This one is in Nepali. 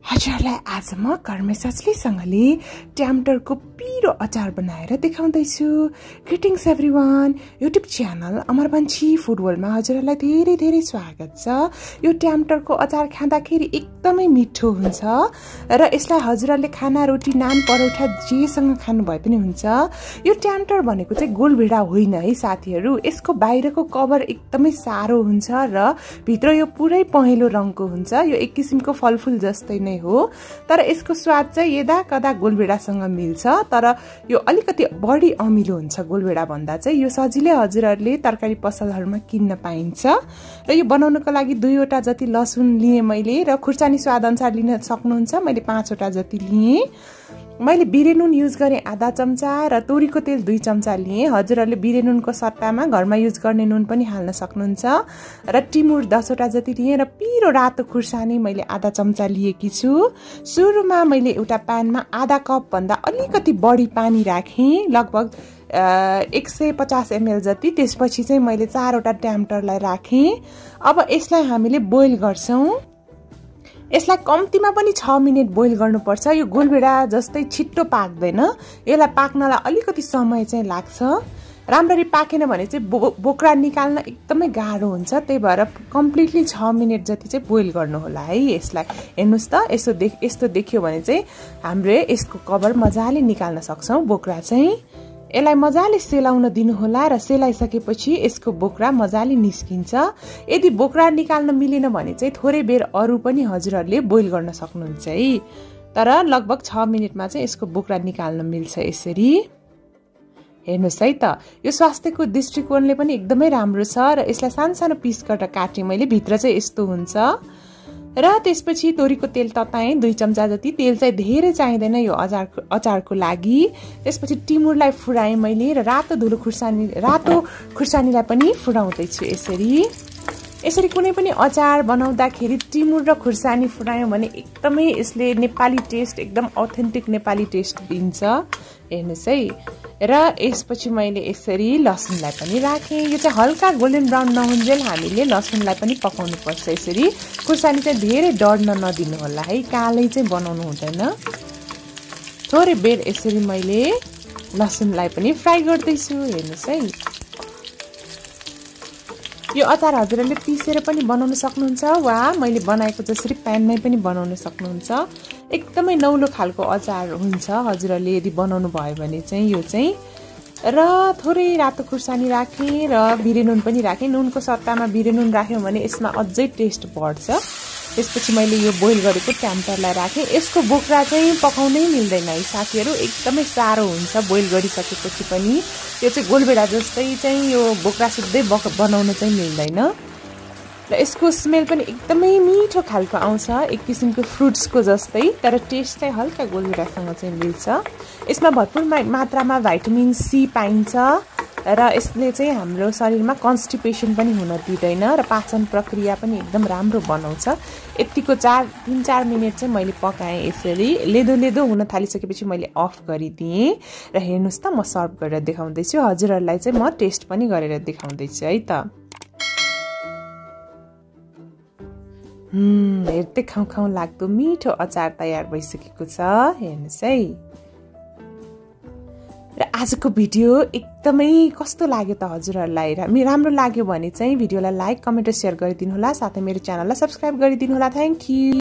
हजुरलाई आज म घरमै सजिलैसँगले ट्याम्टरको पिरो अचार बनाएर देखाउँदैछु। ग्रिटिङ्स एभ्रीवान, युट्युब च्यानल अमर पन्छी फुड वर्ल्डमा हजुरलाई धेरै धेरै स्वागत छ। यो ट्याम्टरको अचार खाँदाखेरि एकदमै मिठो हुन्छ र यसलाई हजुरले खाना, रोटी, नान, परोठा जेसँग खानु भए पनि हुन्छ। यो ट्याम्टर भनेको चाहिँ गोलभेडा होइन है साथीहरू। यसको बाहिरको कभर एकदमै सारो हुन्छ र भित्र यो पुरै पहेँलो रङको हुन्छ। यो एक किसिमको फलफुल जस्तै नै हो, तर यसको स्वाद चाहिँ यदा कदा गोलभेडासँग मिल्छ, तर यो अलिकति बढी अमिलो हुन्छ गोलभेडा भन्दा चाहिँ। यो सजिलै हजुरहरूले तरकारी पसलहरूमा किन्न पाइन्छ र यो बनाउनको लागि 2 वटा जति लसुन लिए मैले र खुर्सानी स्वाद अनुसार लिन सक्नुहुन्छ। मैले 5 वटा जति लिए। मैले बिरे नुन युज गरेँ आधा चम्चा र तोरीको तेल 2 चम्चा लिए। हजुरहरूले बिरे नुनको सट्टामा घरमा युज गर्ने नुन पनि हाल्न सक्नुहुन्छ। र टिमुर 10 वटा जति लिए र पिरो रातो खुर्सानी मैले आधा चम्चा लिएकी छु। सुरुमा मैले एउटा प्यानमा आधा कप भन्दा अलिकति बढी पानी राखेँ, लगभग 150 ml जति। त्यसपछि चाहिँ मैले 4 वटा ट्याम्टरलाई राखेँ। अब यसलाई हामीले बोइल गर्छौं। यसलाई कम्तीमा पनि 6 मिनेट बोइल गर्नुपर्छ। यो गोलभेडा जस्तै छिट्टो पाक्दैन, यसलाई पाक्नलाई अलिकति समय चाहिँ लाग्छ। राम्ररी पाकेन भने चाहिँ बोक्रा निकाल्न एकदमै गाह्रो हुन्छ। त्यही भएर कम्प्लिटली 6 मिनेट जति चाहिँ बोइल गर्नु होला है। यसलाई हेर्नुस् त, यस्तो देखियो भने चाहिँ हामीले यसको कभर मजाले निकाल्न सक्छौं। बोक्रा चाहिँ यसलाई मजाले सेलाउन दिनुहोला र सेलाइसकेपछि यसको बोक्रा मजाले निस्किन्छ। यदि बोक्रा निकाल्न मिलेन भने चाहिँ थोरै बेर अरू पनि हजुरहरूले बोइल गर्न सक्नुहुन्छ है। तर लगभग 6 मिनेटमा चाहिँ यसको बोक्रा निकाल्न मिल्छ यसरी। हेर्नुस् है त, यो स्वास्थ्यको दृष्टिकोणले पनि एकदमै राम्रो छ र यसलाई सानो पिस गरेर काटेँ मैले। भित्र चाहिँ यस्तो हुन्छ। र त्यसपछि तोरीको तेल तताएँ 2 चम्चा जति। तेल चाहिँ धेरै चाहिँदैन यो अचारको लागि। त्यसपछि टिमुरलाई फुराएँ मैले र रातो खुर्सानीलाई पनि फुराउँदैछु यसरी कुनै पनि अचार बनाउँदाखेरि टिमुर र खुर्सानी फुरायौँ भने एकदमै यसले नेपाली टेस्ट, एकदम अथेन्टिक नेपाली टेस्ट दिन्छ। हेर्नुहोस् है। र यसपछि मैले यसरी लसुनलाई पनि राखेँ। यो चाहिँ हल्का गोल्डन ब्राउन नहुन्जेल हामीले लसुनलाई पनि पकाउनु पर्छ यसरी। खुर्सानी चाहिँ धेरै डढ्न नदिनु होला है, कालै चाहिँ बनाउनु हुँदैन। थोरै बेर यसरी मैले लसुनलाई पनि फ्राई गर्दैछु। हेर्नुहोस् है। यो अचार हजुरहरूले पिसेर पनि बनाउन सक्नुहुन्छ वा मैले बनाएको जसरी प्यानमै पनि बनाउन सक्नुहुन्छ। एकदमै नौलो खालको अचार हुन्छ हजुरहरूले यदि बनाउनु भयो भने चाहिँ यो चाहिँ। र थोरै रातो खुर्सानी राखेँ र बिरे नुन पनि राखेँ। नुनको सट्टामा बिरे नुन राख्यौँ भने यसमा अझै टेस्ट बढ्छ। त्यसपछि मैले यो बोइल गरेको ट्याम्टरलाई राखेँ। यसको बोक्रा चाहिँ पकाउनै मिल्दैन है साथीहरू, एकदमै साह्रो हुन्छ बोइल गरिसकेपछि पनि। यो चाहिँ गोलभेडा जस्तै चाहिँ यो बोक्रा सुत्दै बनाउन चाहिँ मिल्दैन। र यसको स्मेल पनि एकदमै मिठो खालको आउँछ, एक किसिमको फ्रुट्सको जस्तै, तर टेस्ट चाहिँ हल्का गोलभेडासँग चाहिँ मिल्छ। यसमा भरपुर मात्रामा भिटामिन सी पाइन्छ र यसले चाहिँ हाम्रो शरीरमा कन्स्टिपेसन पनि हुन दिँदैन र पाचन प्रक्रिया पनि एकदम राम्रो बनाउँछ। यतिको 3-4 मिनेट चाहिँ मैले पकाएँ यसरी। लेदो हुन थालिसकेपछि मैले अफ गरिदिएँ र हेर्नुहोस् त, म सर्भ गरेर देखाउँदैछु। हजुरहरूलाई चाहिँ म टेस्ट पनि गरेर देखाउँदैछु है त। हेर्दै खाउँ लाग्दो मिठो अचार तयार भइसकेको छ। हेर्नुहोस् है। र आजको भिडियो एकदमै कस्तो लाग्यो त हजुरहरूलाई? राम्रो लाग्यो भने चाहिँ भिडियोलाई लाइक, कमेन्ट र सेयर गरिदिनु होला। साथै मेरो च्यानललाई सब्स्क्राइब गरिदिनु होला। Thank you.